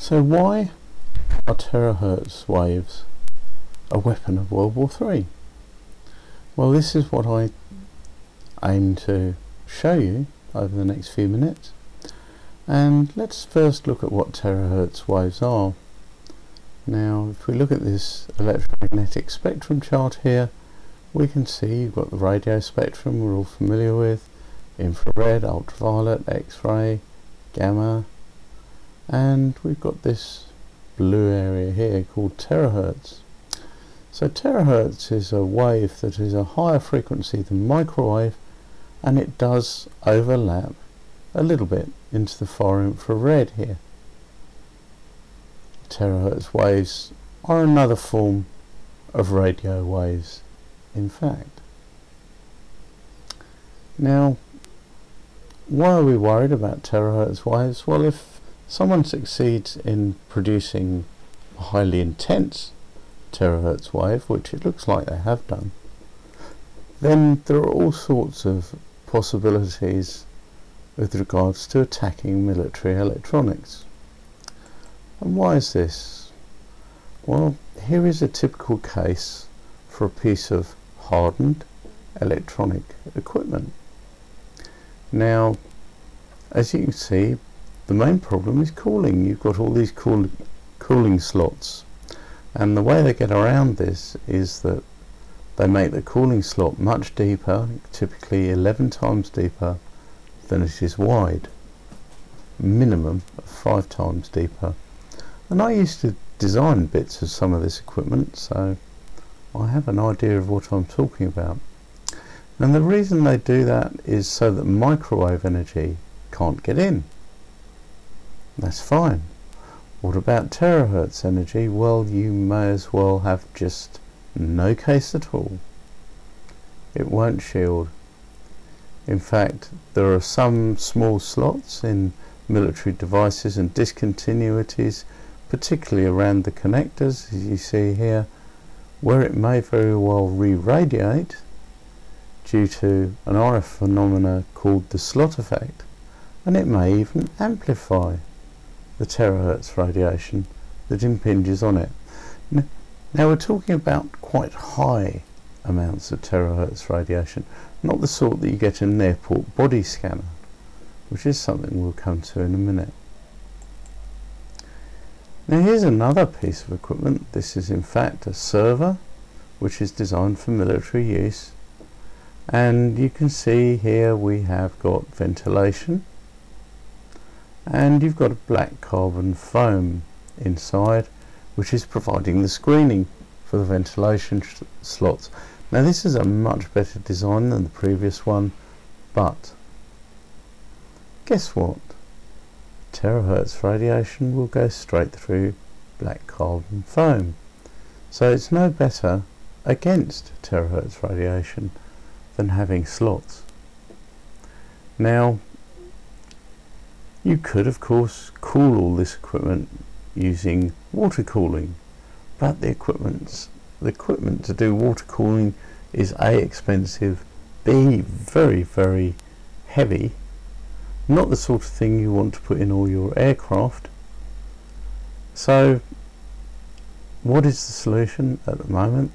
So why are terahertz waves a weapon of World War III? Well, this is what I aim to show you over the next few minutes. And let's first look at what terahertz waves are. Now, if we look at this electromagnetic spectrum chart here, we can see you've got the radio spectrum we're all familiar with, infrared, ultraviolet, X-ray, gamma, and we've got this blue area here called terahertz. So terahertz is a wave that is a higher frequency than microwave, and it does overlap a little bit into the far infrared here. Terahertz waves are another form of radio waves, in fact. Now, why are we worried about terahertz waves? Well, if someone succeeds in producing a highly intense terahertz wave, which it looks like they have done, then there are all sorts of possibilities with regards to attacking military electronics. And why is this? Well, here is a typical case for a piece of hardened electronic equipment. Now, as you can see, the main problem is cooling. You've got all these cooling slots, and the way they get around this is that they make the cooling slot much deeper, typically 11 times deeper than it is wide, minimum of 5 times deeper. And I used to design bits of some of this equipment, so I have an idea of what I'm talking about. And the reason they do that is so that microwave energy can't get in. That's fine. What about terahertz energy? Well, you may as well have just no case at all. It won't shield. In fact, there are some small slots in military devices and discontinuities, particularly around the connectors, as you see here, where it may very well re-radiate due to an RF phenomena called the slot effect, and it may even amplify the terahertz radiation that impinges on it. Now we're talking about quite high amounts of terahertz radiation, not the sort that you get in an airport body scanner, which is something we'll come to in a minute. Now here's another piece of equipment. This is in fact a server which is designed for military use, and you can see here we have got ventilation, and you've got a black carbon foam inside which is providing the screening for the ventilation slots. Now this is a much better design than the previous one, but guess what? Terahertz radiation will go straight through black carbon foam, so it's no better against terahertz radiation than having slots. Now, you could of course cool all this equipment using water cooling, but the equipment to do water cooling is A, expensive, B, very, very heavy, not the sort of thing you want to put in all your aircraft. So what is the solution at the moment?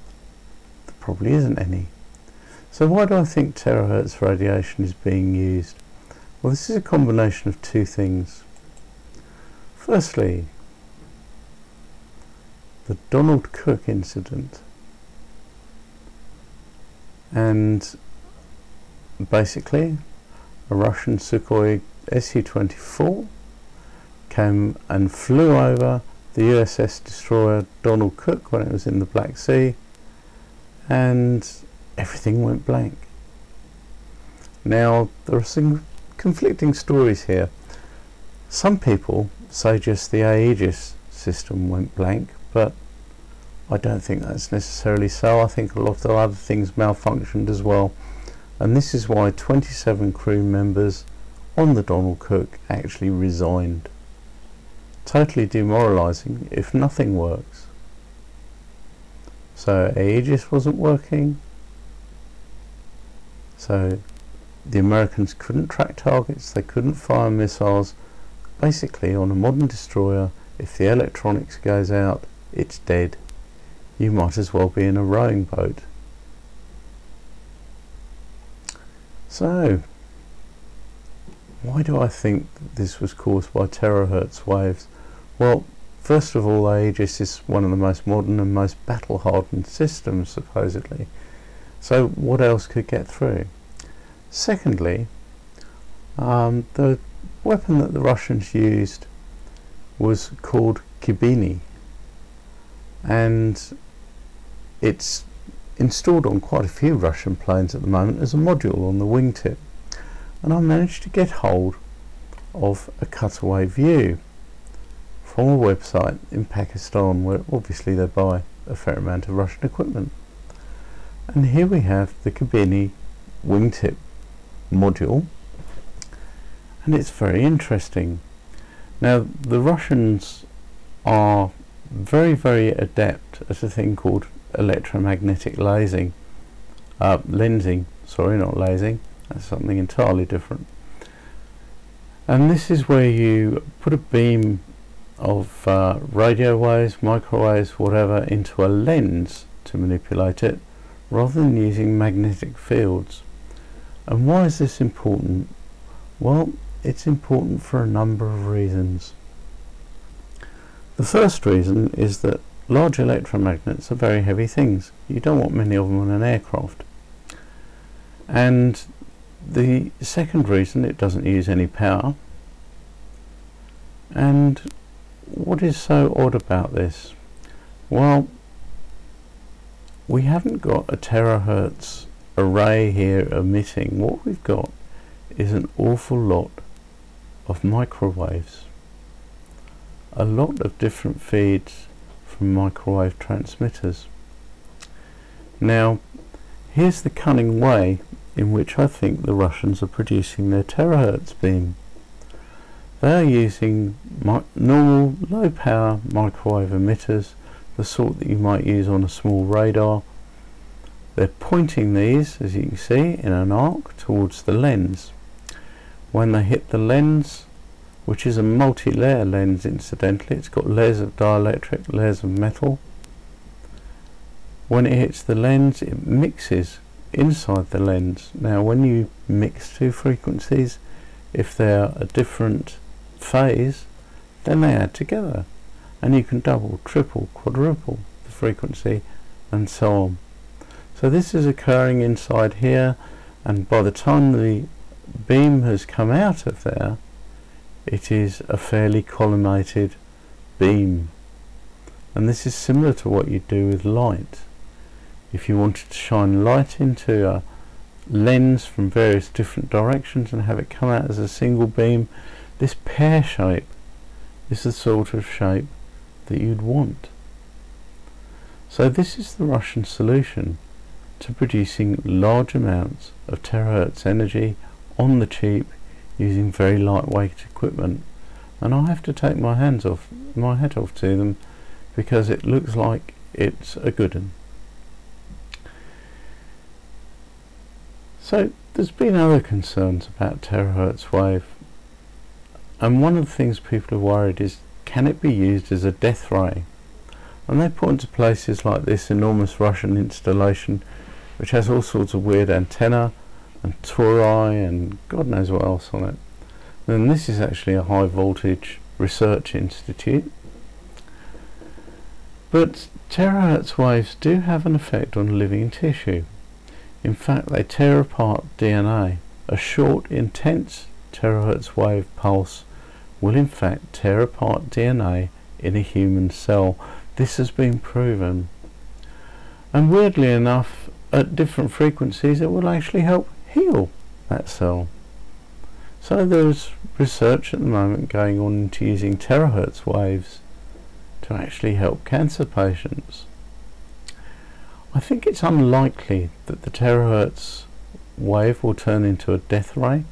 There probably isn't any. So why do I think terahertz radiation is being used? Well, this is a combination of two things. Firstly, the Donald Cook incident, and basically a Russian Sukhoi Su-24 came and flew over the USS destroyer Donald Cook when it was in the Black Sea, and everything went blank. Now there are some conflicting stories here. Some people say just the Aegis system went blank, but I don't think that's necessarily so. I think a lot of the other things malfunctioned as well, and this is why 27 crew members on the Donald Cook actually resigned. Totally demoralizing if nothing works. So Aegis wasn't working, so the Americans couldn't track targets, they couldn't fire missiles. Basically, on a modern destroyer, if the electronics goes out, it's dead. You might as well be in a rowing boat. So, why do I think that this was caused by terahertz waves? Well, first of all, Aegis is one of the most modern and most battle-hardened systems, supposedly. So what else could get through? Secondly, the weapon that the Russians used was called Kibini, and it's installed on quite a few Russian planes at the moment as a module on the wingtip. And I managed to get hold of a cutaway view from a website in Pakistan, where obviously they buy a fair amount of Russian equipment. And here we have the Kibini wingtip module, and it's very interesting. Now, the Russians are very, very adept at a thing called electromagnetic lensing. Sorry, not lasing. That's something entirely different. And this is where you put a beam of radio waves, microwaves, whatever, into a lens to manipulate it, rather than using magnetic fields. And why is this important? Well, it's important for a number of reasons. The first reason is that large electromagnets are very heavy things. You don't want many of them on an aircraft. And the second reason, it doesn't use any power. And what is so odd about this? Well, we haven't got a terahertz array here emitting. What we've got is an awful lot of microwaves. A lot of different feeds from microwave transmitters. Now, here's the cunning way in which I think the Russians are producing their terahertz beam. They are using normal low power microwave emitters, the sort that you might use on a small radar. They're pointing these, as you can see, in an arc towards the lens. When they hit the lens, which is a multi-layer lens incidentally, it's got layers of dielectric, layers of metal. When it hits the lens, it mixes inside the lens. Now, when you mix two frequencies, if they're a different phase, then they add together, and you can double, triple, quadruple the frequency, and so on. So this is occurring inside here, and by the time the beam has come out of there, it is a fairly collimated beam. And this is similar to what you do with light. If you wanted to shine light into a lens from various different directions and have it come out as a single beam, this pear shape is the sort of shape that you'd want. So this is the Russian solution to producing large amounts of terahertz energy on the cheap using very lightweight equipment. And I have to take my hat off to them, because it looks like it's a good one. So there's been other concerns about terahertz wave, and one of the things people are worried is, can it be used as a death ray? And they point to places like this enormous Russian installation, which has all sorts of weird antenna and tori and God knows what else on it. And this is actually a high voltage research institute. But terahertz waves do have an effect on living tissue. In fact, they tear apart DNA. A short, intense terahertz wave pulse will in fact tear apart DNA in a human cell. This has been proven. And weirdly enough, at different frequencies, it will actually help heal that cell. So there's research at the moment going on into using terahertz waves to actually help cancer patients. I think it's unlikely that the terahertz wave will turn into a death ray,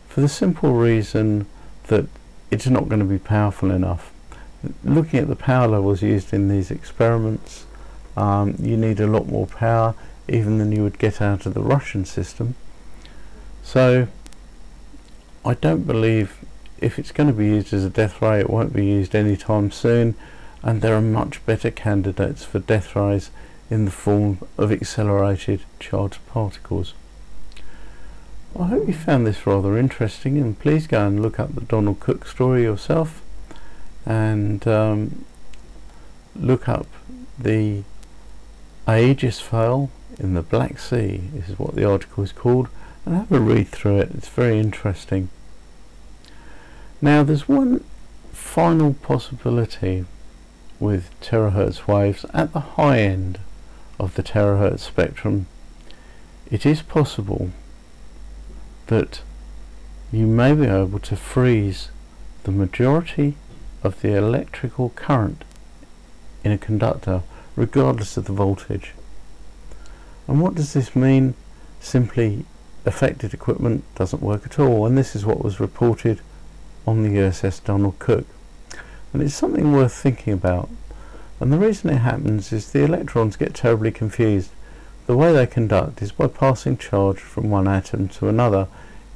for the simple reason that it's not going to be powerful enough. Looking at the power levels used in these experiments, you need a lot more power even than you would get out of the Russian system. So I don't believe if it's going to be used as a death ray, it won't be used anytime soon, and there are much better candidates for death rays in the form of accelerated charged particles. I hope you found this rather interesting, and please go and look up the Donald Cook story yourself, and look up the Aegis fail in the Black Sea. This is what the article is called, and have a read through it. It's very interesting. Now there's one final possibility with terahertz waves at the high end of the terahertz spectrum. It is possible that you may be able to freeze the majority of the electrical current in a conductor regardless of the voltage. And what does this mean? Simply, affected equipment doesn't work at all, and this is what was reported on the USS Donald Cook. And it's something worth thinking about, and the reason it happens is the electrons get terribly confused. The way they conduct is by passing charge from one atom to another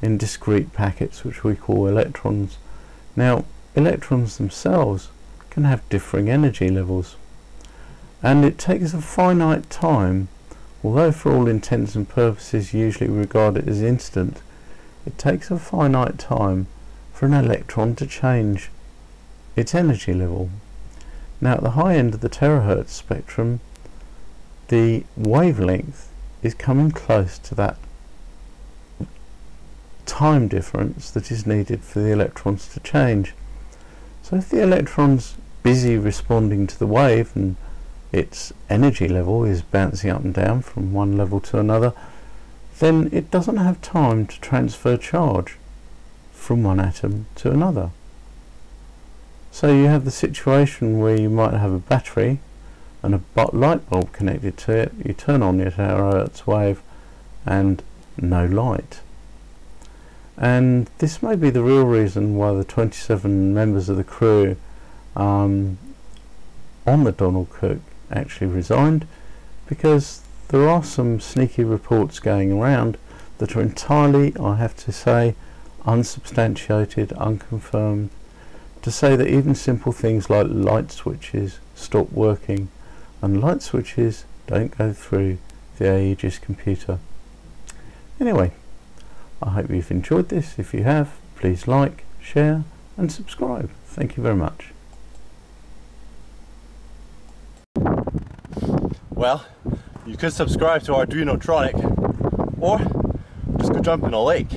in discrete packets, which we call electrons. Now, electrons themselves can have differing energy levels, and it takes a finite time, although for all intents and purposes usually regard it as instant, it takes a finite time for an electron to change its energy level. Now at the high end of the terahertz spectrum, the wavelength is coming close to that time difference that is needed for the electrons to change. So if the electron's busy responding to the wave and its energy level is bouncing up and down from one level to another, then it doesn't have time to transfer charge from one atom to another. So you have the situation where you might have a battery and a light bulb connected to it. You turn on your terahertz wave and no light. And this may be the real reason why the 27 members of the crew on the Donald Cook actually resigned, because there are some sneaky reports going around that are entirely, I have to say, unsubstantiated, unconfirmed, to say that even simple things like light switches stop working, and light switches don't go through the Aegis computer. Anyway, I hope you've enjoyed this. If you have, please like, share and subscribe. Thank you very much. Well, you could subscribe to Arduinotronic, or just go jump in a lake.